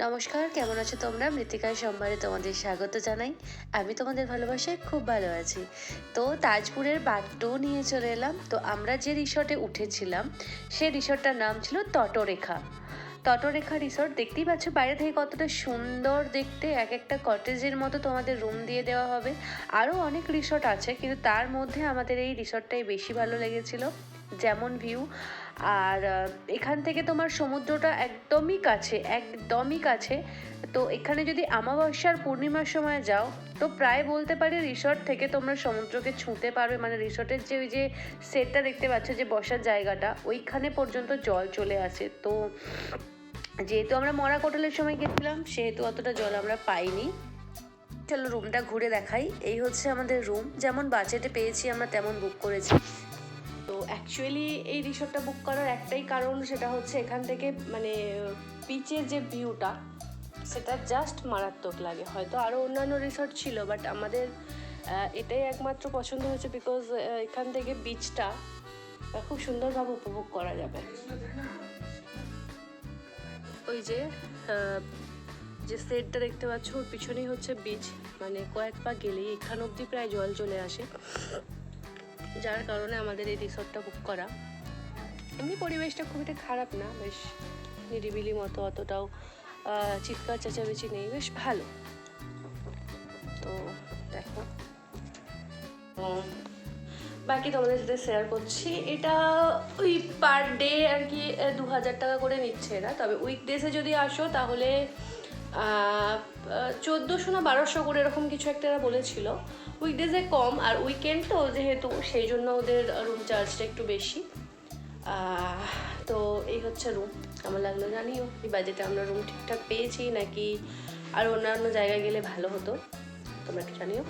নমস্কার, কেমন আছো তোমরা? মৃত্তিকার সম্ভারে তোমাদের স্বাগত জানাই। আমি তোমাদের ভালোবাসায় খুব ভালো আছি। তো তাজপুরের বাট্টু নিয়ে চলে এলাম। তো আমরা যে রিসর্টে উঠেছিলাম সেই রিসর্টটার নাম ছিল তটরেখা। তটরেখা রিসর্ট, দেখতেই পাচ্ছ বাইরে থেকে কতটা সুন্দর দেখতে। এক একটা কটেজের মতো তোমাদের রুম দিয়ে দেওয়া হবে। আরও অনেক রিসর্ট আছে, কিন্তু তার মধ্যে আমাদের এই রিসর্টটাই বেশি ভালো লেগেছিল। যেমন ভিউ, আর এখান থেকে তোমার সমুদ্রটা একদমই কাছে, একদমই কাছে। তো এখানে যদি অমাবস্যার পূর্ণিমার সময় যাও, তো প্রায় বলতে পারি রিসর্ট থেকে তোমরা সমুদ্রকে ছুঁতে পারবে। মানে রিসর্টের যে ওই যে সেটটা দেখতে পাচ্ছ, যে বসার জায়গাটা, ওইখানে পর্যন্ত জল চলে আসে। তো যেহেতু আমরা মরা কোটালের সময় গেছিলাম, সেহেতু অতটা জল আমরা পাইনি। চলো রুমটা ঘুরে দেখাই। এই হচ্ছে আমাদের রুম, যেমন বাজেটে পেয়েছি আমরা তেমন বুক করেছি। তো অ্যাকচুয়ালি এই রিসর্টটা বুক করার একটাই কারণ, সেটা হচ্ছে এখান থেকে মানে বিচের যে ভিউটা, সেটা জাস্ট মারাত্মক লাগে। হয়তো আরও অন্যান্য রিসর্ট ছিল, বাট আমাদের এটাই একমাত্র পছন্দ হয়েছে, বিকজ এখান থেকে বিচটা খুব সুন্দরভাবে উপভোগ করা যাবে। ওই যে সেটটা দেখতে পাচ্ছ, ওর পিছনেই হচ্ছে বিচ। মানে কয়েক পা গেলেই এখান অবধি প্রায় জল চলে আসে, যার কারণে আমাদের এই রিসর্টটা বুক করা। এমনি পরিবেশটা খুব একটা খারাপ না, বেশ নিরিবিলি মতো, অতটাও চিৎকার চেঁচামেচি নেই, বেশ ভালো। তো দেখো, বাকি তোমাদের সাথে শেয়ার করছি। এটা ওই পার ডে আর কি 2000 টাকা করে নিচ্ছে এরা। তবে উইকডেজে যদি আসো তাহলে 1400 না 1200 করে এরকম কিছু একটা এরা বলেছিল। উইকডেজে কম, আর উইকেন্ড তো যেহেতু, সেই জন্য ওদের রুম চার্জটা একটু বেশি। তো এই হচ্ছে রুম। কেমন লাগলো জানিও। এই বাজেটে আমরা রুম ঠিকঠাক পেয়েছি নাকি আর অন্যান্য জায়গায় গেলে ভালো হতো, তোমরা একটু জানিও।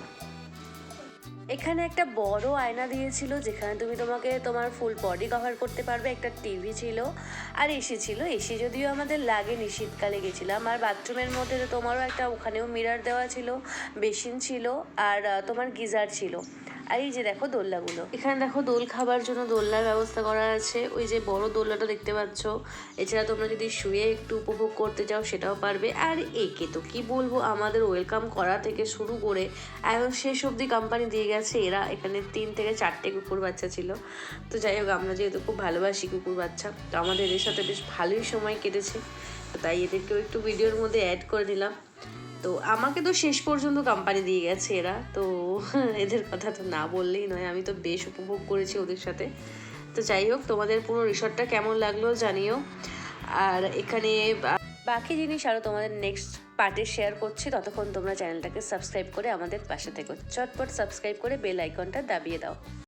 এখানে একটা বড় আয়না দিয়েছিল, যেখানে তুমি তোমার ফুল বডি কভার করতে পারবে। একটা টিভি ছিল আর এসি ছিল। এসি যদিও আমাদের লাগেনি, শীতকালে গেছিলাম। আর বাথরুমের মধ্যে তো তোমারও একটা, ওখানেও মিরার দেওয়া ছিল, বেসিন ছিল, আর তোমার গিজার ছিল। আর এই যে দেখো দোলনাগুলো, এখানে দেখো দোল খাবার জন্য দোলনার ব্যবস্থা করা আছে। ওই যে বড় দোলনাটা দেখতে পাচ্ছ। এছাড়া তোমরা যদি শুয়ে একটু উপভোগ করতে চাও সেটাও পারবে। আর একে তো কি বলবো, আমাদের ওয়েলকাম করা থেকে শুরু করে এখন শেষ অবধি কোম্পানি দিয়ে গেছে এরা। এখানে 3 থেকে 4টে কুকুর বাচ্চা ছিল। তো যাই হোক, আমরা যেহেতু খুব ভালোবাসি কুকুর বাচ্চা, তো আমাদের এদের সাথে বেশ ভালোই সময় কেটেছে। তো তাই এদেরকেও একটু ভিডিওর মধ্যে অ্যাড করে নিলাম। তো আমাকে তো শেষ পর্যন্ত কোম্পানি দিয়ে গেছে এরা, তো এদের কথা তো না বললেই নয়। আমি তো বেশ উপভোগ করেছি ওদের সাথে। তো যাই হোক, তোমাদের পুরো রিসর্টটা কেমন লাগলো জানিও। আর এখানে বাকি জিনিস আরও তোমাদের নেক্সট পার্টে শেয়ার করছি। ততক্ষণ তোমরা চ্যানেলটাকে সাবস্ক্রাইব করে আমাদের পাশে থেকো। চটপট সাবস্ক্রাইব করে বেল আইকনটা দাবিয়ে দাও।